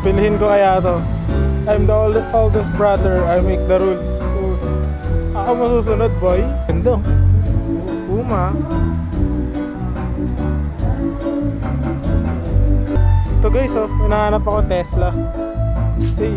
Bilhin ko kaya to. I'm the oldest brother, I make the rules. Ako masusunod, boy. Ganda. Puma. Ito guys, oh, hinahanap ako Tesla. Hey.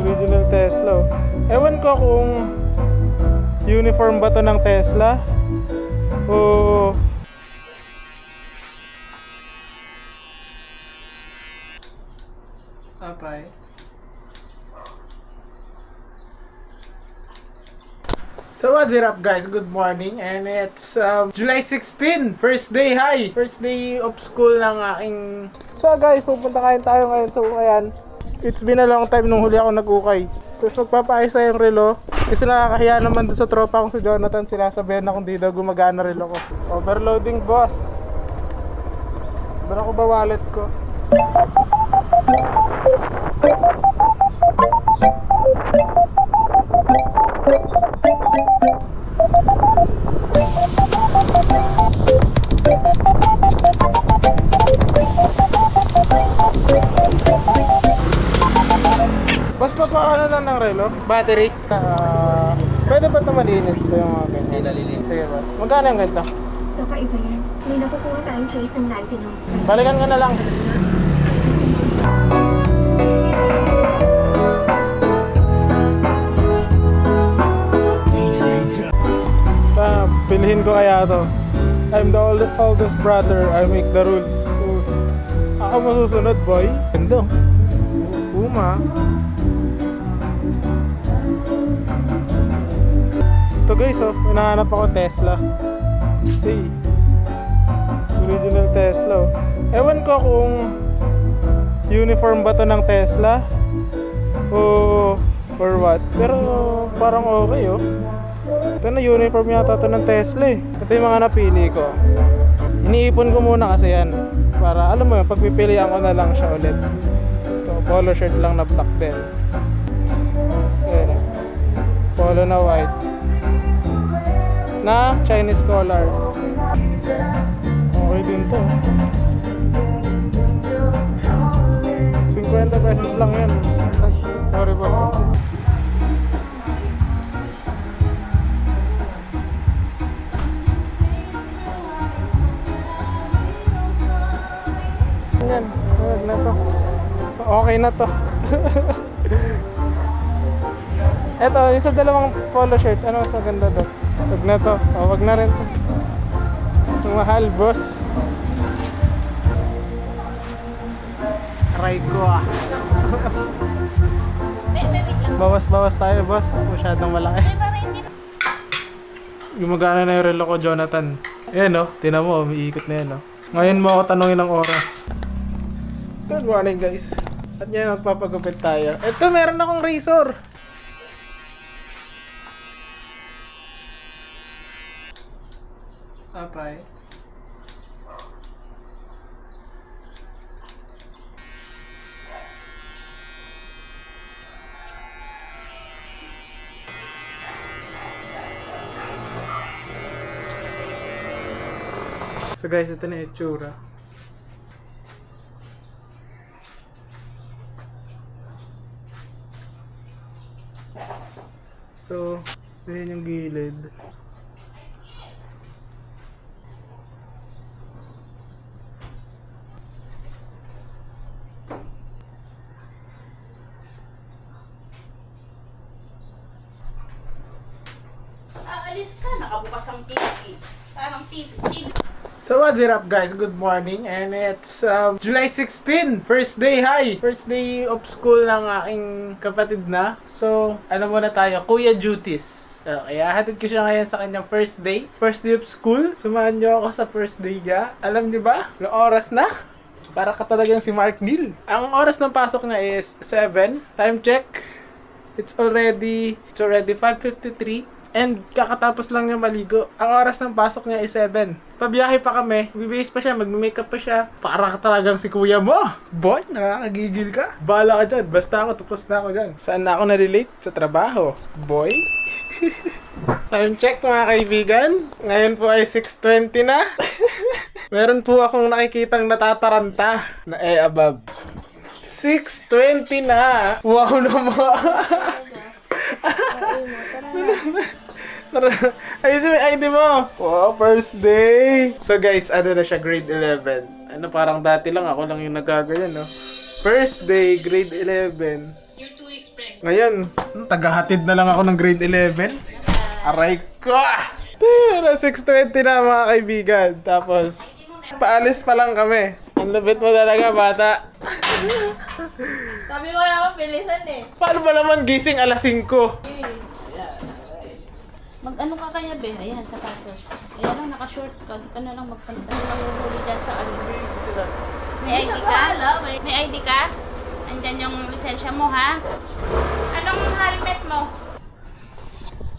Original Tesla, oh. Ewan ko kung uniform ba to ng Tesla o apay. So what's it up guys, good morning, and it's July 16, first day, first day of school ng aking... So guys, pupunta kain tayo ngayon sa Ukayan. It's been a long time nung huli ako nag-ukay. Tapos magpapaayos tayo yung relo. Kasi nakakahiya naman doon sa tropa kong si Jonathan. Sila sabihin na kung di daw gumagana relo ko. Overloading boss. Bara ko ba wallet ko? Boss, papaano lang ng relo? Battery? Pwede ba ito malinis ito yung mga ganyan? Hindi nalilinis. Sige boss. Magkano yung ganito? Kakaiba yan. May nakukuha tayong trace ng Latino. Balikan ka na lang. Bilhin ko kaya to. I'm the oldest brother, I make the rules. Ako masusunod, boy. Ganda. Puma. Ito guys, oh, hinahanap ako Tesla. Hey. Original Tesla, oh. Ewan ko kung uniform ba to ng Tesla o or what. Pero parang okay, oh. Ito na uniform yata to ng Tesla, eh. Ito yung mga napili ko. Iniipon ko muna kasi yan. Para alam mo yun, pagpipilian ko na lang siya ulit. Ito, polo shirt lang na black din. Ayan, polo na white. Na Chinese collar. Okay din to. 50 pesos lang yan. Sorry boss. Yan, wag na to. Okay na to. Eto, isa dalawang polo shirt. Ano mas maganda to? Wag na to. O, wag na rin to. Mahal, boss. Aray ko ah. Bawas-bawas tayo, boss. Masyadong malaki. Gumagana na yung relo ko, Jonathan. Ayan, no? Tinan mo, umiikot na yan, no? Ngayon mo ako tanungin ng oras. Good morning, guys. At ngayon, magpapagupit tayo. Ito, meron akong razor. Apay. So guys, ito na yung itsura. So, ayan yung gilid. Aalis ka, nakabukas ang TV. Parang TV. So what's it up guys, good morning, and it's July 16, first day, first day of school ng aking kapatid na. So ano muna tayo, kuya duties. Kaya hatid ko siya ngayon sa kanyang first day of school. Samahan niyo ako sa first day niya. Alam niyo ba, ilang oras na? Para ka talagang si Mark Neal. Ang oras ng pasok niya is 7. Time check, it's already 5:53. And kakatapos lang niya maligo. Ang oras ng pasok niya is 7. Pabiyahe pa kami. Bibihis pa siya. Magme-makeup pa siya. Para ka talagang si kuya mo. Boy, nakakagigil ka. Bahala ka dyan. Basta ako, tapos na ako dyan. Saan na ako na-relate? Sa trabaho. Boy. Time check mga kaibigan. Ngayon po ay 6:20 na. Meron po akong nakikitang natataranta na above. 6:20 na. Wow naman. Ayusin mo yung ID mo. Wow, first day. So guys, ano na siya, grade 11. Ano, parang dati lang ako lang yung nagaganyan, no? First day, grade 11. You're 2 weeks pregnant. Ngayon, tagahatid na lang ako ng grade 11. Aray ko! 6:20 na mga kaibigan. Tapos, paalis pa lang kami. Ang lapit mo talaga, bata. Sabi ko naman, bilisan eh. Paano ba naman gising alas 5? Mag-ano ka kaya, Ben? Ayan, sapatos. Ayan lang, naka-short ka. Di ka na lang magpalitan. Ano lang yung huli dyan sa ano. May ID ka? May ID ka? Andyan yung lisensya mo, ha? Anong helmet mo?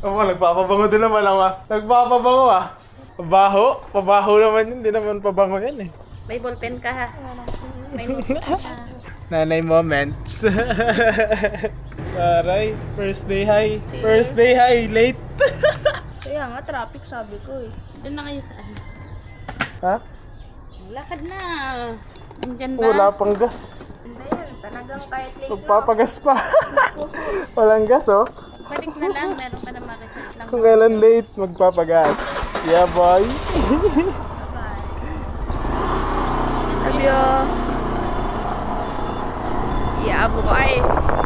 Oo, nagpapabango din naman ako. Nagpapabango ah. Pabaho? Pabaho naman yun. Hindi naman pabango yan eh. May ballpen ka, ha? May ballpen ka. Nanay moments. Aray, first day high. First day high, late. Kaya nga, traffic sabi ko eh. Doon na kayo saan? Ha? Lakad na. Andyan ba? Wala pang gas. Hindi yan. Talagang kahit late Magpapagas pa. Walang gas oh. balik na lang. Meron ka na makasit lang. Kung kailan late, magpapagas. Yeah boy. Abyo. Yeah boy.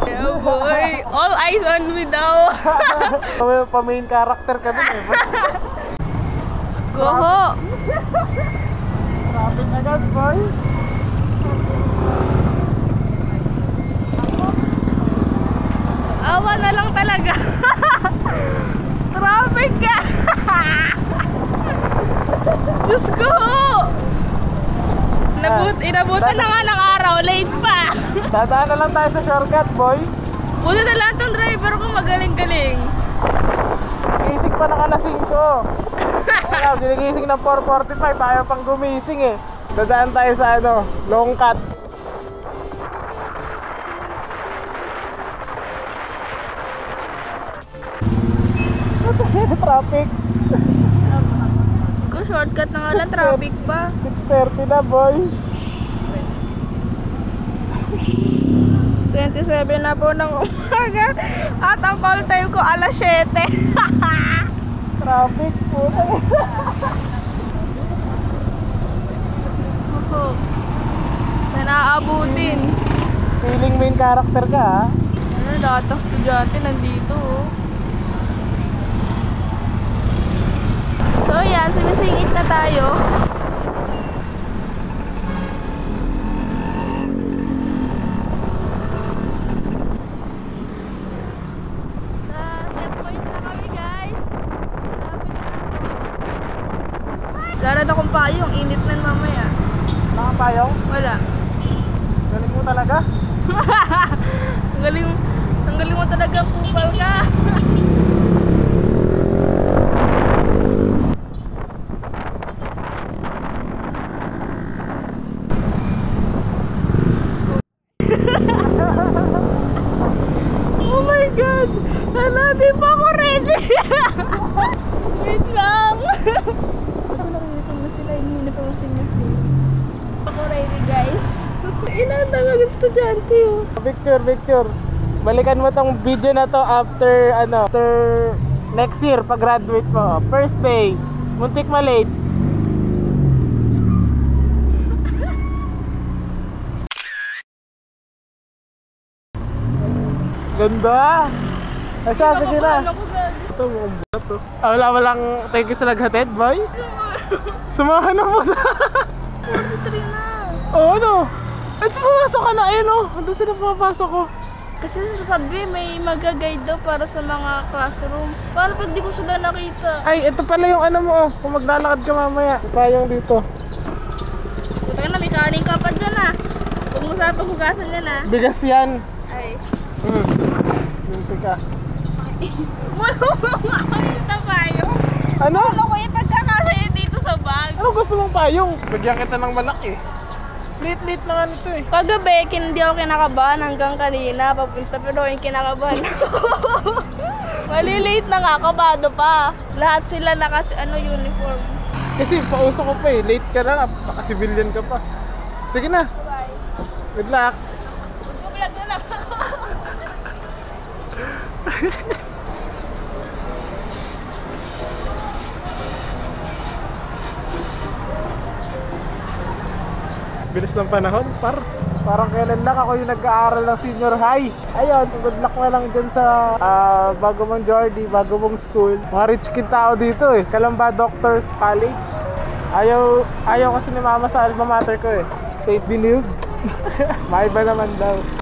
Yeah boy. All eyes on me daw. Pa-main character ka dun eh. Go ho. Traffic agad boy. Awa na lang talaga. Traffic ka. Diyos ko. Inabutan na nga ng araw. Late pa. Dadaan na lang tayo sa shortcut boy. Buti na lang tong driver ko magaling-galing. Gising pa ng alas 5. Kaya ginigising ng 4:45. Ayaw pang gumising eh. Dadaan tayo sa ano, long cut. Traffic. Ko shortcut na nga lang, traffic pa. 6:30 na boy. 27 na po ng umaga. At ang call time ko alas 7. Traffic po. Na naaabutin. Feeling main character ka ha? Ano, lahat ng estudyante nandito. Oh. So yan, sumisingit na tayo. Sa checkpoint na kami guys. Lara na kung payong, init na mamaya. Nakapayong? Wala. Galing mo talaga? Ang galing mo talaga, kupal ka. Oh my God! Hala, di pa ako ready! Wait lang! Narinig na sila, hindi pa masinip. Ako ready guys. Ilan na mga estudyante oh. Picture. Balikan mo tong video na to after next year pag graduate mo. First day. Muntik ma-late. Ganda. Asya, sige na. Ito mo ang bulat to. Walang thank you sa naghatid, boy. Sumahan na po sa... 43 na. Oo, ano? Ito, pumasok ka na, ayun o. Ando sila pumapasok ko. Kasi sabi may mag-guide daw para sa mga classroom. Paano pag di ko sila nakita? Ay, ito pala yung ano mo, oh. Kung maglalakad ka mamaya. Payong dito. Buta na, may kaning ka pa dyan ah. Huwag mo sa paghugasan yan ah. Bigas yan. Ay. Binti ka. Wala mo makakita payong. Ano? Wala ko ipagkakasaya dito sa bag. Ano gusto mong payong? Bigyan kita ng malaki. Lit-lit na nga nito eh. Paggabi, hindi ako kinakabahan hanggang kanina. Papunta pero yung kinakabahan ako. Malilate na nga, kabado pa. Lahat sila uniform. Kasi pauso ko pa eh. Late ka na, naka-civilian ka pa. Sige na. Bye. Good luck. Bilis ng panahon, parang kailan lang ako yung nag-aaral ng senior high. Ayun, good luck na lang dyan sa bago mong Jordy, bago mong school. Mga rich kid tao dito eh. Kalamba Doctors College. Ayaw kasi ni mama sa alma mater ko eh. St. Benilde. Maiba naman daw.